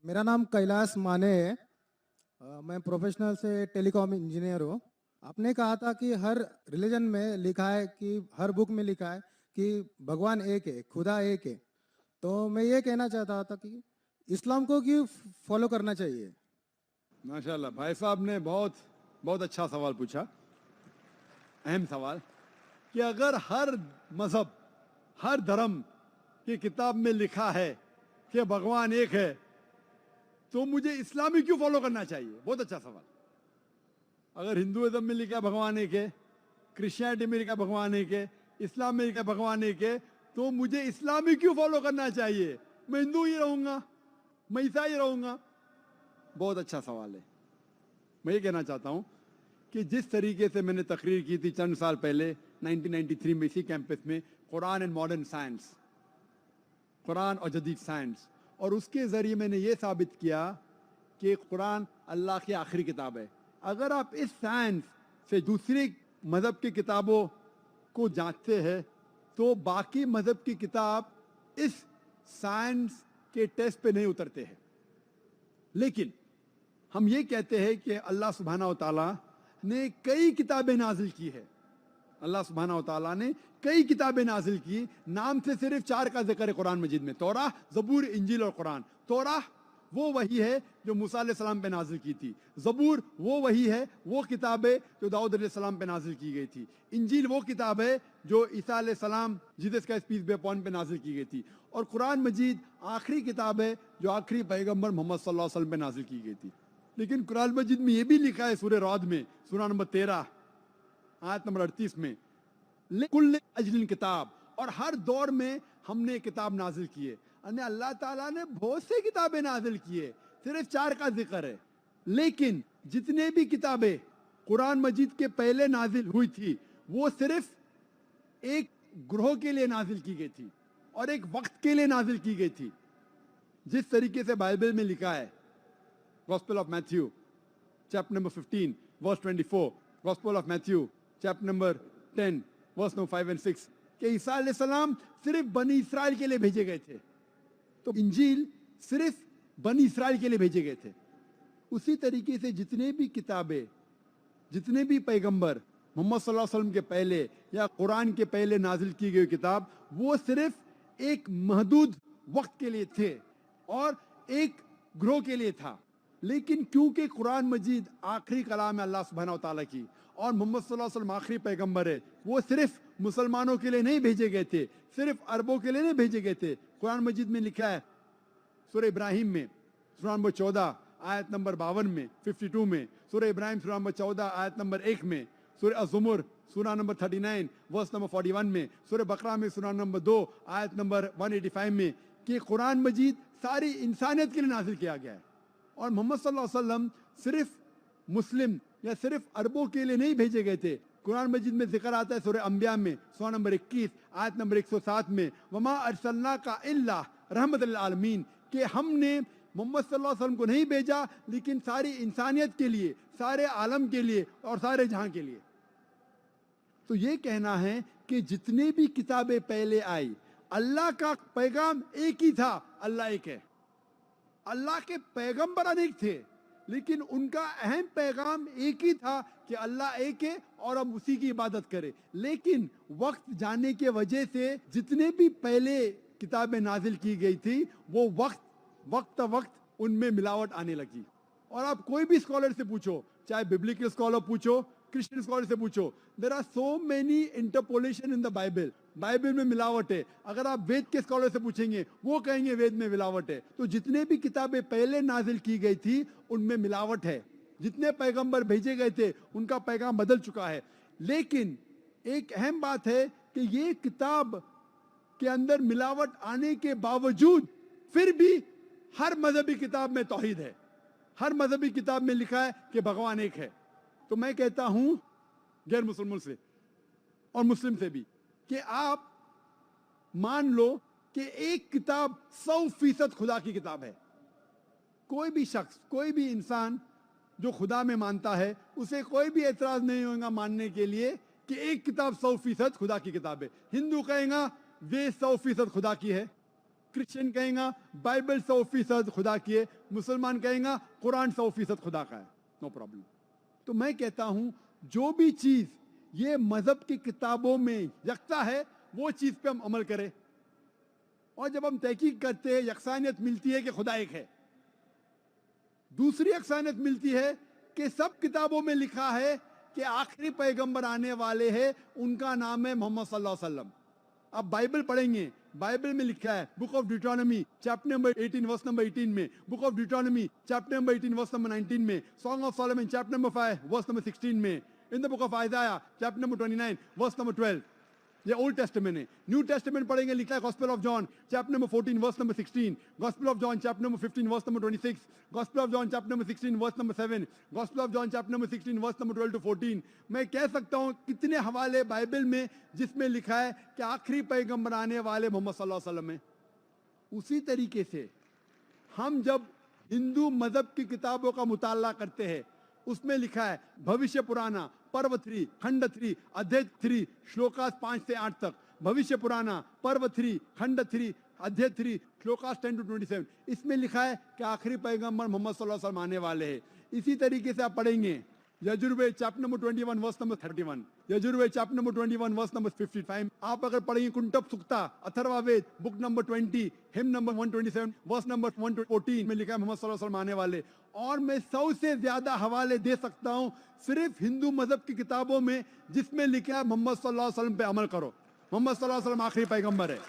मेरा नाम कैलाश माने है। मैं प्रोफेशनल से टेलीकॉम इंजीनियर हूँ। आपने कहा था कि हर रिलीजन में लिखा है कि हर बुक में लिखा है कि भगवान एक है, खुदा एक है। तो मैं ये कहना चाहता था कि इस्लाम को क्यों फॉलो करना चाहिए। माशाल्लाह भाई साहब ने बहुत बहुत अच्छा सवाल पूछा, अहम सवाल कि अगर हर मजहब, हर धर्म की किताब में लिखा है कि भगवान एक है तो मुझे इस्लामी क्यों फॉलो करना चाहिए। बहुत अच्छा सवाल। अगर हिंदुइज्म में लिखा है भगवान एक है, क्रिश्चियनिटी में लिखा है भगवान एक है, इस्लाम में लिखा है भगवान एक है, तो मुझे इस्लामी क्यों फॉलो करना चाहिए। मैं हिंदू ही रहूंगा, मैं ईसाई रहूंगा। बहुत अच्छा सवाल है। मैं ये कहना चाहता हूं कि जिस तरीके से मैंने तकरीर की थी चंद साल पहले 1993 में इसी कैंपस में, Quran and modern science, Quran और जदीद साइंस, और उसके ज़रिए मैंने ये साबित किया कि कुरान अल्लाह की आखिरी किताब है। अगर आप इस साइंस से दूसरी मज़हब की किताबों को जांचते हैं तो बाकी मज़हब की किताब इस साइंस के टेस्ट पे नहीं उतरते हैं। लेकिन हम ये कहते हैं कि अल्लाह सुब्हाना व तआला ने कई किताबें नाजिल की है। अल्लाह सुब्हाना व तआला ने कई किताबें नाजिल की, नाम से सिर्फ 4 का जिक्र है कुरान मजीद में, तौराह, ज़बूर, इंजील और कुरान। तौराह वो वही है जो मूसा अलैहिस्सलाम पे नाजिल की थी। ज़बूर वो वही है, वो किताब है जो दाऊद अलैहिस्सलाम पे नाजिल की गई थी। इंजील वो किताब है जो ईसा अलैहिस्सलाम, जीसस का पीस बी अपॉन पे नाजिल की गई थी। और कुरान मजीद आखिरी किताब है जो आखिरी पैगंबर मोहम्मद सल्लल्लाहु अलैहि वसल्लम पे नाजिल की गई थी। लेकिन कुरान मजीद में ये भी लिखा है सूरह रअद में, सूरा नंबर 13 आयत नंबर 38 में, कुल्ल अजलिन किताब, और हर दौर में हमने किताब नाजिल की है। यानी अल्लाह ताला ने बहुत से किताबें नाजिल की है, सिर्फ 4 का जिक्र है। लेकिन जितने भी किताबें कुरान मजीद के पहले नाजिल हुई थी वो सिर्फ एक ग्रोह के लिए नाजिल की गई थी और एक वक्त के लिए नाजिल की गई थी। जिस तरीके से बाइबल में लिखा है, gospel of Matthew chapter number 15 verse 24, gospel of Matthew chapter number 10 verse number 5 and 6, कि ईसा अलैहिस्सलाम सिर्फ बनी इसराइल के लिए भेजे गए थे, तो इंजील सिर्फ बनी इसराइल के लिए भेजे गए थे। उसी तरीके से जितने भी किताबें, जितने भी पैगंबर मोहम्मद सल्लल्लाहु अलैहि वसल्लम के पहले या कुरान के पहले नाजिल की गई किताब, वो सिर्फ एक महदूद वक्त के लिए थे और एक ग्रोह के लिए था। लेकिन क्योंकि कुरान मजीद आखिरी कलाम है अल्लाह सुब्हानहू व तआला की और मोहम्मद सल्लल्लाहु अलैहि वसल्लम आखिरी पैगंबर है, वो सिर्फ मुसलमानों के लिए नहीं भेजे गए थे, सिर्फ अरबों के लिए नहीं भेजे गए थे। कुरान मजीद में लिखा है सूरह इब्राहिम में सूरा नंबर 14 आयत नंबर 52 में, 52 में, सूरह इब्राहिम सूरा नंबर 14 आयत नंबर 1 में, सूरह अज़्ज़ुमर सूरा नंबर 39 वर्स नंबर 41 में, सूरह बकरा में सूरा नंबर 2 आयत नंबर 185 में, कि कुरान मजीद सारी इंसानियत के लिए नाजिल किया गया है। और मोहम्मद सल्लल्लाहु अलैहि वसल्लम सिर्फ मुस्लिम या सिर्फ अरबों के लिए नहीं भेजे गए थे। कुरान मजीद में जिक्र आता है सूरह अंबिया में सूरा नंबर 21 आयत नंबर 107 में, वमा अरसलनाका इल्ला रहमतल लिल आलमीन, कि हमने मोहम्मद सल्लल्लाहु अलैहि वसल्लम को नहीं भेजा लेकिन सारी इंसानियत के लिए, सारे आलम के लिए और सारे जहां के लिए। तो ये कहना है कि जितने भी किताबें पहले आई, अल्लाह का पैगाम एक ही था, अल्लाह एक है। अल्लाह के पैगंबर अनेक थे लेकिन उनका अहम पैगाम एक ही था कि अल्लाह एक है और हम उसी की इबादत करें। लेकिन वक्त जाने के वजह से जितने भी पहले किताबें नाजिल की गई थी वो वक्त उनमें मिलावट आने लगी। और आप कोई भी स्कॉलर से पूछो, चाहे बिब्लिकल स्कॉलर पूछो, क्रिश्चियन स्कॉलर से पूछो, there are so many interpolation in the Bible, Bible में मिलावट है। अगर आप वेद के स्कॉलर से पूछेंगे वो कहेंगे वेद में मिलावट है। तो जितने भी किताबें पहले नाजिल की गई थी उनमें मिलावट है। जितने पैगंबर भेजे गए थे उनका पैगाम बदल चुका है। लेकिन एक अहम बात है कि ये किताब के अंदर मिलावट आने के बावजूद फिर भी हर मजहबी किताब में तौहीद है, हर मजहबी किताब में लिखा है कि भगवान एक है। तो मैं कहता हूं गैर मुसलमान से और मुस्लिम से भी कि आप मान लो कि एक किताब 100% खुदा की किताब है। कोई भी शख्स, कोई भी इंसान जो खुदा में मानता है उसे कोई भी एतराज नहीं होगा मानने के लिए कि एक किताब 100% खुदा की किताब है। हिंदू कहेगा वे 100% खुदा की है, क्रिश्चियन कहेगा बाइबल 100% खुदा की है, मुसलमान कहेगा कुरान 100% खुदा का है, नो प्रॉब्लम। तो मैं कहता हूं जो भी चीज ये मजहब की किताबों में यकसा है वो चीज पे हम अमल करें, और जब हम तहकीक करते हैं यकसानियत मिलती है कि खुदा एक है। दूसरी यकसानियत मिलती है कि सब किताबों में लिखा है कि आखिरी पैगंबर आने वाले हैं, उनका नाम है मोहम्मद सल्लल्लाहु अलैहि वसल्लम। आप बाइबल पढ़ेंगे, बाइबल में लिखा है book of Deuteronomy chapter number 18 verse number 18 में, book of Deuteronomy chapter number 18 verse number 19 में, Song of Solomon chapter number 5 verse number 16 में, in the book of Isaiah chapter number 29 verse number 12। ये Old Testament है। New Testament पढ़ेंगे, लिखा है gospel of John chapter number 14 verse number 16, Gospel of John chapter number 15 verse number 26, gospel of John chapter number 16 verse number 7, gospel of John chapter number 16 verse number 12 to 14। मैं कह सकता हूं कितने हवाले Bible में जिसमें लिखा है कि आखिरी पैगंबर आने वाले मोहम्मद सल्लल्लाहु अलैहि वसल्लम है। उसी तरीके से हम जब हिंदू मजहब की किताबों का मुताला करते हैं, उसमें लिखा है भविष्य पुराना पर्व 3 खंड 3 अध्याय 3 श्लोकास 5 से 8 तक, भविष्य पुराना पर्व 3 खंड 3 अध्याय 3 श्लोकास 10 टू 27, इसमें लिखा है कि आखिरी पैगंबर मोहम्मद सल्लल्लाहु अलैहि वसल्लम आने वाले हैं। इसी तरीके से आप पढ़ेंगे Yajurveda chapter number 21 verse number 31, Yajurveda chapter number 21 verse number 55। आप अगर पढ़ेंगे Kuntap Sukta Atharvaveda book number 20 hymn number 127 verse number 114 में लिखा है मोहम्मद सल्लल्लाहु अलैहि वसल्लम आने वाले। और मैं 100 से ज्यादा हवाले दे सकता हूं सिर्फ हिंदू मजहब की किताबों में जिसमें लिखा है मोहम्मद सल्लल्लाहु अलैहि वसल्लम पे अमल करो, मोहम्मद सल्लल्लाहु अलैहि वसल्लम आखिरी पैगंबर है।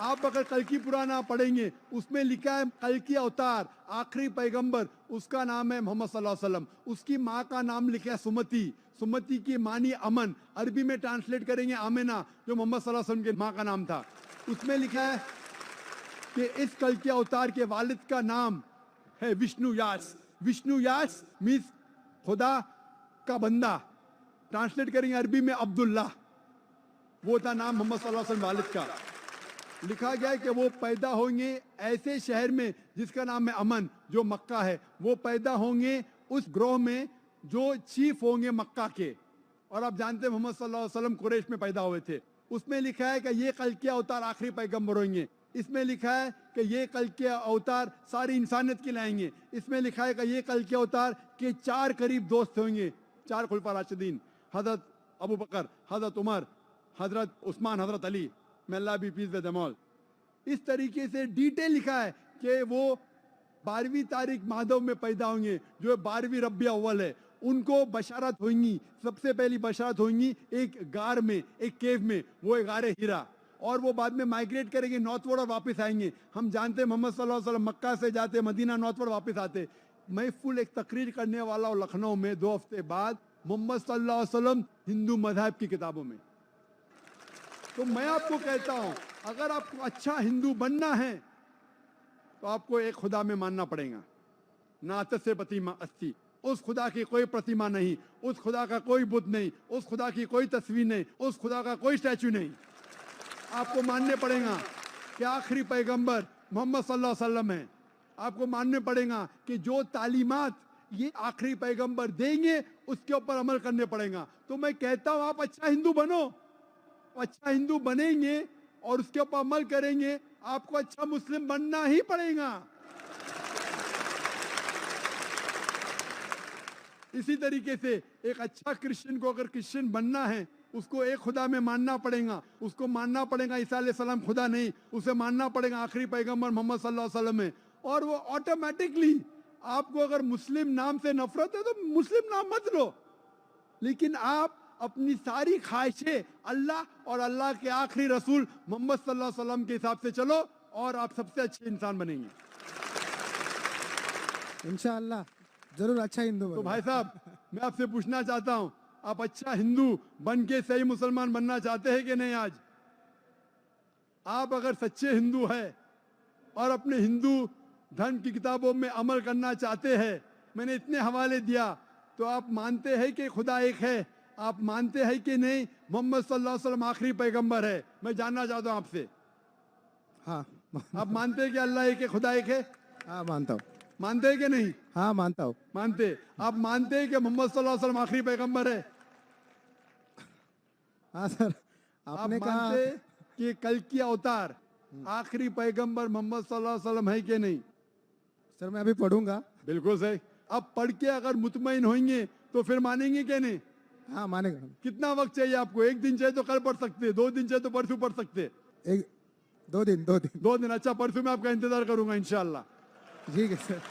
आप अगर कल्कि पुराना पढ़ेंगे, उसमें लिखा है कल्कि अवतार आखिरी पैगंबर, उसका नाम है मोहम्मद सल्लल्लाहु अलैहि वसल्लम। उसकी माँ का नाम लिखा है सुमति, सुमति की मानी अमन, अरबी में ट्रांसलेट करेंगे आमिना, जो मोहम्मद सल्लल्लाहु अलैहि वसल्लम के माँ का नाम था। उसमें लिखा है कि इस कल्कि अवतार के वालिद का नाम है विष्णु यास। विष्णु यास मीन्स खुदा का बंदा, ट्रांसलेट करेंगे अरबी में अब्दुल्ला, वो था नाम मोहम्मद सल्लल्लाहु अलैहि वसल्लम वालिद का। लिखा गया है कि वो पैदा होंगे ऐसे शहर में जिसका नाम है अमन, जो मक्का है। वो पैदा होंगे उस ग्रोह में जो चीफ होंगे मक्का के। और आप जानते हैं मोहम्मद सल्लल्लाहु अलैहि वसल्लम कुरैश में पैदा हुए थे। उसमें लिखा है कि ये कल्कि अवतार आखिरी पैगंबर होंगे। इसमें लिखा है कि ये कल्कि अवतार सारी इंसानियत के लाएंगे। इसमें लिखा है कि ये कल्कि अवतार के 4 करीब दोस्त होंगे, 4 खुलफा राशिदीन, हजरत अबू बकर, हजरत उमर, हजरत उस्मान, हजरत Ali, may Allah be pleased with them all। इस तरीके से डिटेल लिखा है कि वो 12वीं तारीख माधव में पैदा होंगे, जो 12वीं रबिया अव्वल है। उनको बशारत होंगी, सबसे पहली बशारत होंगी एक गार में, एक केव में, वो है गारे हीरा। और वो बाद में माइग्रेट करेंगे नॉर्थवर्ड और वापस आएंगे। हम जानते हैं मोहम्मद सल्लल्लाहु अलैहि वसल्लम मक्का से जाते मदीना, नॉर्थवर्ड वापस आते। मैं फुल एक तकरीर करने वाला हूँ लखनऊ में 2 हफ्ते बाद, मोहम्मद सल्लल्लाहु अलैहि वसल्लम हिंदू मजहब की किताबों में। तो मैं आपको कहता हूं अगर आपको अच्छा हिंदू बनना है तो आपको एक खुदा में मानना पड़ेगा, नात से प्रतिमा अस्ति, उस खुदा की कोई प्रतिमा नहीं, उस खुदा का कोई बुत नहीं, उस खुदा की कोई तस्वीर नहीं, उस खुदा का कोई स्टैचू नहीं। आपको मानने पड़ेगा कि आखिरी पैगंबर मोहम्मद सल्लल्लाहु अलैहि वसल्लम है। आपको मानने पड़ेगा कि जो तालीमात ये आखिरी पैगंबर देंगे उसके ऊपर अमल करने पड़ेगा। तो मैं कहता हूं आप अच्छा हिंदू बनो, अच्छा हिंदू बनेंगे और उसके ऊपर अमल करेंगे, आपको अच्छा मुस्लिम बनना ही पड़ेगा। इसी तरीके से एक अच्छा क्रिश्चियन को अगर क्रिश्चियन बनना है, उसको एक खुदा में मानना पड़ेगा। उसको मानना पड़ेगा ईसा अलैहिस्सलाम खुदा नहीं, उसे मानना पड़ेगा आखिरी पैगंबर मोहम्मद सल्लल्लाहु अलैहि वसल्लम है। और वो ऑटोमेटिकली, आपको अगर मुस्लिम नाम से नफरत है तो मुस्लिम नाम मत लो, लेकिन आप अपनी सारी ख्वाहिशें अल्लाह और अल्लाह के आखिरी रसूल मोहम्मद सल्लल्लाहु अलैहि वसल्लम के हिसाब से चलो और आप सबसे अच्छे इंसान बनेंगे इंशाअल्लाह। जरूर अच्छा हिंदू तो बनो। भाई साहब, मैं आपसे पूछना चाहता हूं, आप अच्छा हिंदू बन के सही मुसलमान बनना चाहते हैं कि नहीं? आज आप अगर सच्चे हिंदू हैं और अपने हिंदू धर्म की किताबों में अमल करना चाहते हैं, मैंने इतने हवाले दिया, तो आप मानते हैं कि खुदा एक है? आप मानते हैं कि नहीं मोहम्मद सल्लल्लाहु अलैहि वसल्लम आखिरी पैगंबर है? मैं जानना चाहता हूं आपसे। हाँ आप मानते हैं कि अल्लाह एक है, खुदा एक है? हाँ मानता हूँ। मानते हैं कि नहीं? हाँ मानता हूँ। मानते। आप मानते हैं कि मोहम्मद सल्लल्लाहु अलैहि वसल्लम आखिरी पैगंबर है? हाँ सर, आप आपने कहा मानते कि कल की अवतार आखिरी पैगंबर मोहम्मद सल्लल्लाहु अलैहि वसल्लम है कि नहीं? सर मैं अभी पढ़ूंगा. बिल्कुल सही. अब पढ़ के अगर मुतमईन होंगे तो फिर मानेंगे कि नहीं? हाँ मानेगा. कितना वक्त चाहिए आपको? एक दिन चाहिए तो कल पढ़ सकते हैं, 2 दिन चाहिए तो परसों पढ़ सकते हैं. एक 2 दिन 2 दिन. 2 दिन. अच्छा, परसों मैं आपका इंतजार करूंगा इंशाल्लाह. ठीक है सर.